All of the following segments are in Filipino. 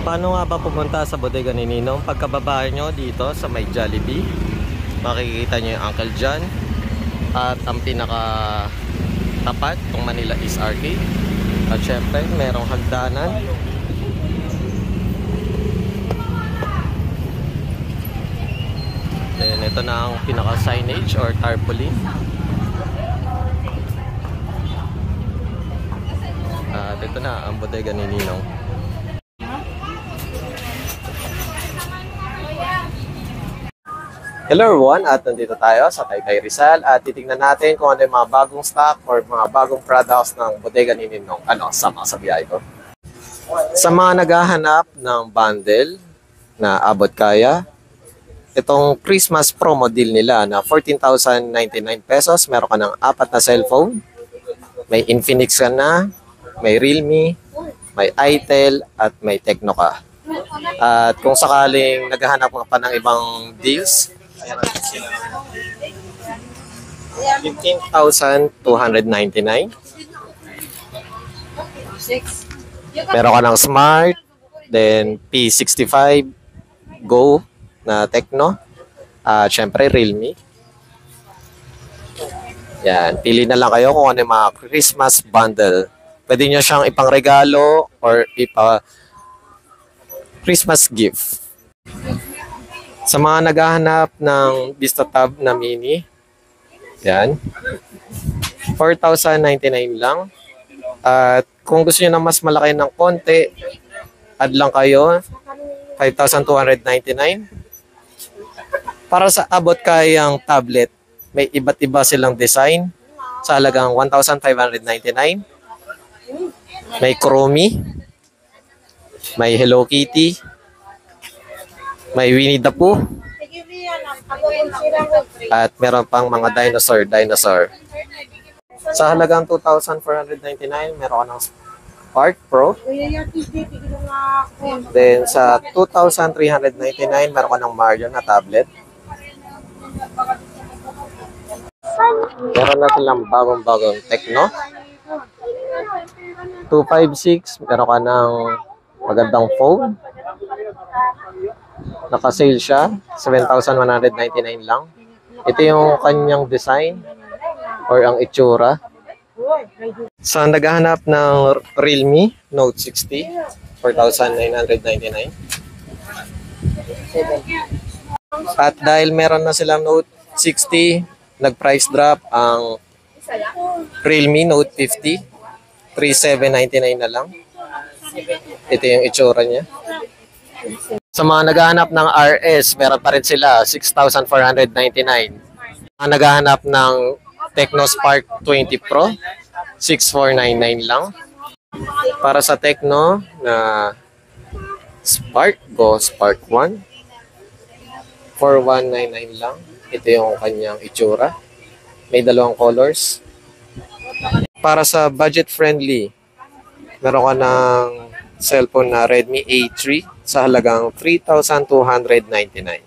Paano nga ba pumunta sa bodega ni Ninong? Pagkababa nyo dito sa may Jollibee, makikita nyo yung Uncle John. At ang pinaka tapat ng Manila East Arcade. At syempre merong hagdanan. Then ito na ang pinaka signage or tarpaulin. At ito na ang bodega ni Ninong. Hello everyone, at nandito tayo sa Taytay Rizal at titingnan natin kung ano yung mga bagong stock or mga bagong products ng bodega ni Ninong. Sama sa biyahe ko. Sa mga naghahanap ng bundle na abot kaya, itong Christmas promo deal nila na 14,099 pesos, meron ka ng 4 na cellphone, may Infinix ka na, may Realme, may Itel at may Tecno ka. At kung sakaling naghahanap ka pa ng ibang deals, 15,299. Meron ka ng Smart, then P65 Go na Tecno, syempre Realme. Yan, pili na lang kayo kung ano yung mga Christmas bundle. Pwede nyo siyang ipang regalo or Christmas gift. Sa mga naghahanap ng Vista Tab na mini, yan, 4,099 lang. At kung gusto niyo ng mas malaki ng konti, add lang kayo, 5,299. Para sa abot kayang tablet, may iba't iba silang design sa halagang 1,599. May Chromie, may Hello Kitty, may Winnie the Pooh, at meron pang mga dinosaur. Sa halagang 2,499, meron ka ng Spark Pro. Then sa 2,399, meron ka ng Mario na tablet. Meron na silang bagong Tecno. 256, meron ka ng magandang phone. Naka-sale siya, 7,199 lang. Ito yung kanyang design or ang itsura. Sa naghahanap ng Realme Note 60, 4,999. At dahil meron na silang Note 60, nag-price drop ang Realme Note 50, 3,799 na lang. Ito yung itsura niya. Sa mga naghahanap ng RS, meron pa rin sila, 6,499. Mga naghahanap ng Tecno Spark 20 Pro, 6,499 lang. Para sa Tecno na Spark, Go Spark 1, 4,199 lang. Ito yung kanyang itsura. May dalawang colors. Para sa budget friendly, meron ka ng cellphone na Redmi A3 sa halagang 3,299.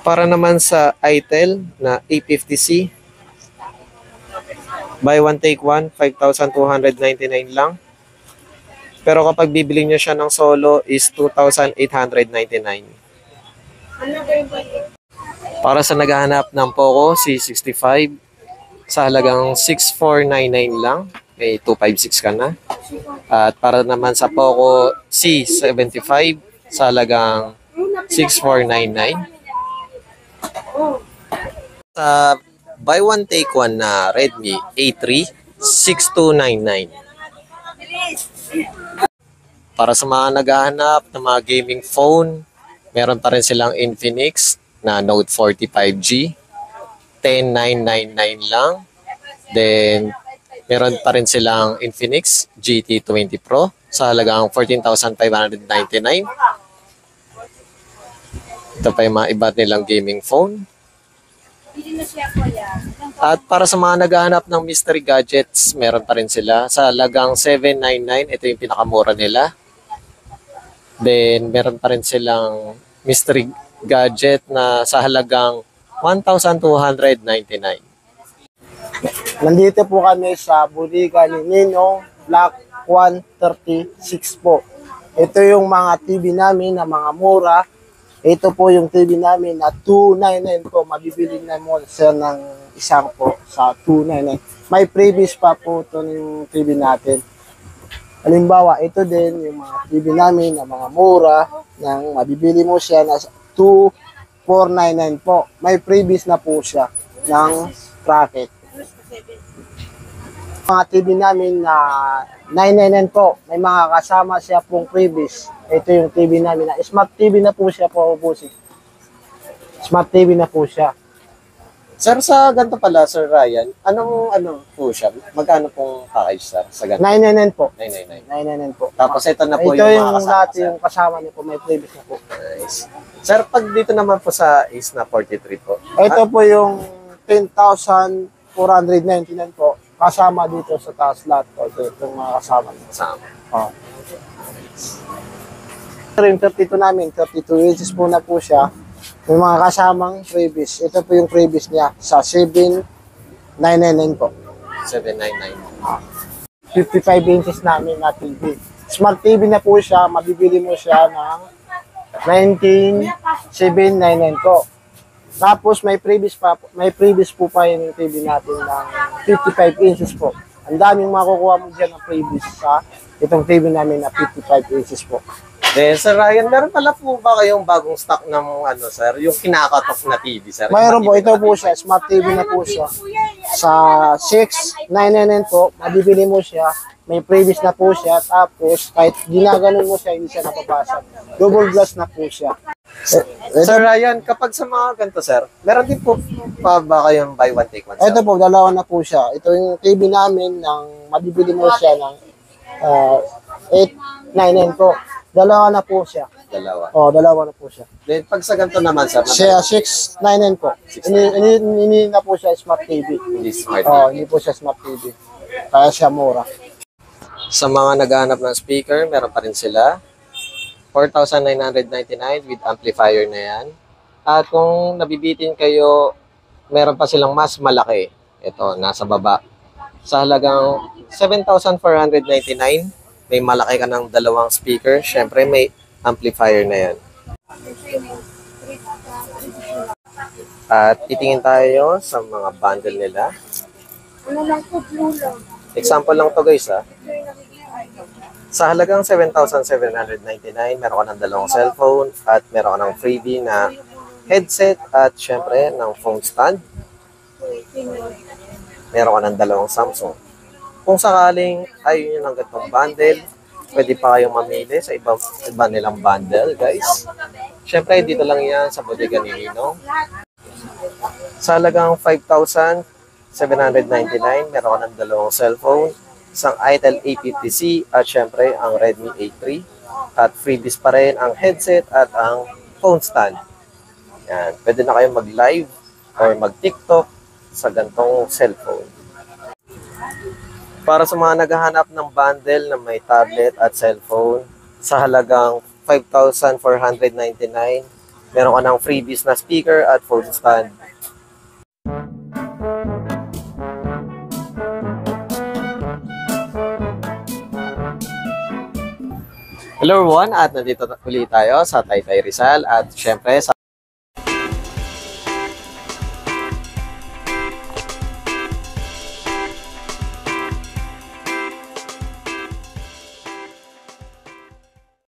Para naman sa Itel na A50C, buy one take one, 5,299 lang. Pero kapag bibili nyo siya ng solo is 2,899. Para sa naghahanap ng Poco C65, sa halagang 6,499 lang. May 256 ka na. At para naman sa Poco C75 sa halagang 6,499. Sa buy one take one na Redmi A3, 6,299. Para sa mga naghahanap ng mga gaming phone, meron pa rin silang Infinix na Note 40 5G, 10,999 lang. Then meron pa rin silang Infinix GT20 Pro sa halagang 14,599. Ito pa yung mga iba nilang gaming phone. At para sa mga naghahanap ng mystery gadgets, meron pa rin sila sa halagang 799. Ito yung pinakamura nila. Then meron pa rin silang mystery gadget na sa halagang 1,299. Nandito po kami sa bodega ni Ninong, Block 136 po. Ito yung mga TV namin na mga mura. Ito po yung TV namin na 299 po. Mabibili na mo sir ng isang po sa 299. May previous pa po ito yung TV natin. Halimbawa, ito din yung mga TV namin na mga mura. Nang mabibili mo siya na 2,499 po. May previous na po siya ng bracket. Mga TV namin na 999 po. May mga kasama siya pong previous. Ito yung TV namin na Smart TV na po siya po. Smart TV na po siya. Sir, sa ganito pala, Sir Ryan, anong po siya? Magkano pong package, sir? Sa ganito? 999 po. 999. 999 po. Tapos ito na po Ito yung yung mga kasama, lahat sir. yung kasama niyo po. May previous na po. Nice. Sir, pag dito naman po sa Ace na 43 po. Ito po yung 10,499 po. Kasama dito sa taas lahat po. Ito yung mga kasama niyo. Kasama. Oh. Pero yung 32 namin, 32 inches po na po siya. May mga kasamang previous. Ito po yung previous niya sa 7,999 po. 799. 55 inches namin na TV. Smart TV na po siya. Mabibili mo siya ng 19,799 po. Tapos may previous po pa yung TV natin ng 55 inches po. Ang daming makukuha mo dyan ng previous sa itong TV namin na 55 inches po. Then, Sir Ryan, meron pala po ba kayong bagong stock ng sir? Yung kinakatok na TV, sir? Mayroon po, Yung ito po siya, smart TV na po siya. Sa 6,999 po, mabibili mo siya. May previous na po siya. Tapos, kahit ginaganon mo siya, hindi siya napapasok. Double glass na po siya. Sir Ryan, kapag sa mga ganito, sir, meron din po pa ba kayong buy one, take one, sir? Ito po, dalawa na po siya. Ito yung TV namin, mabibili mo siya ng 899 po. Dalawa na po siya. Dalawa. Dalawa na po siya. Then, pag sa ganito naman, sir, Siya 699 po. Hindi na po siya smart TV. hindi smart. Hindi po siya smart TV. Kaya siya mura. Sa mga naghahanap ng speaker, meron pa rin sila. 4,999 with amplifier na yan. At kung nabibitin kayo, meron pa silang mas malaki. Ito, nasa baba. Sa halagang 7,499, may malaki ka ng dalawang speaker. Syempre, may amplifier na yan. At titingin tayo sa mga bundle nila. Example lang to guys, ha. Sa halagang 7,799, meron ka ng dalawang cellphone at meron ka ng freebie na headset at syempre ng phone stand. Meron ka ng dalawang Samsung. Kung sakaling ayaw nyo ng ganitong bundle, pwede pa kayong mamili sa iba nilang bundle, guys. Syempre, dito lang yan sa Bodega ni Ninong. Sa halagang 5,799, meron ka ng dalawang cellphone, isang Itel A50C at syempre ang Redmi A3. At freebies pa rin ang headset at ang phone stand. Yan. Pwede na kayong mag-live or mag-TikTok sa gantong cellphone. Para sa mga naghahanap ng bundle na may tablet at cellphone, sa halagang 5,499, meron ka ng freebies na speaker at phone stand. Hello everyone, at nandito ulit tayo sa Taytay Rizal at syempre sa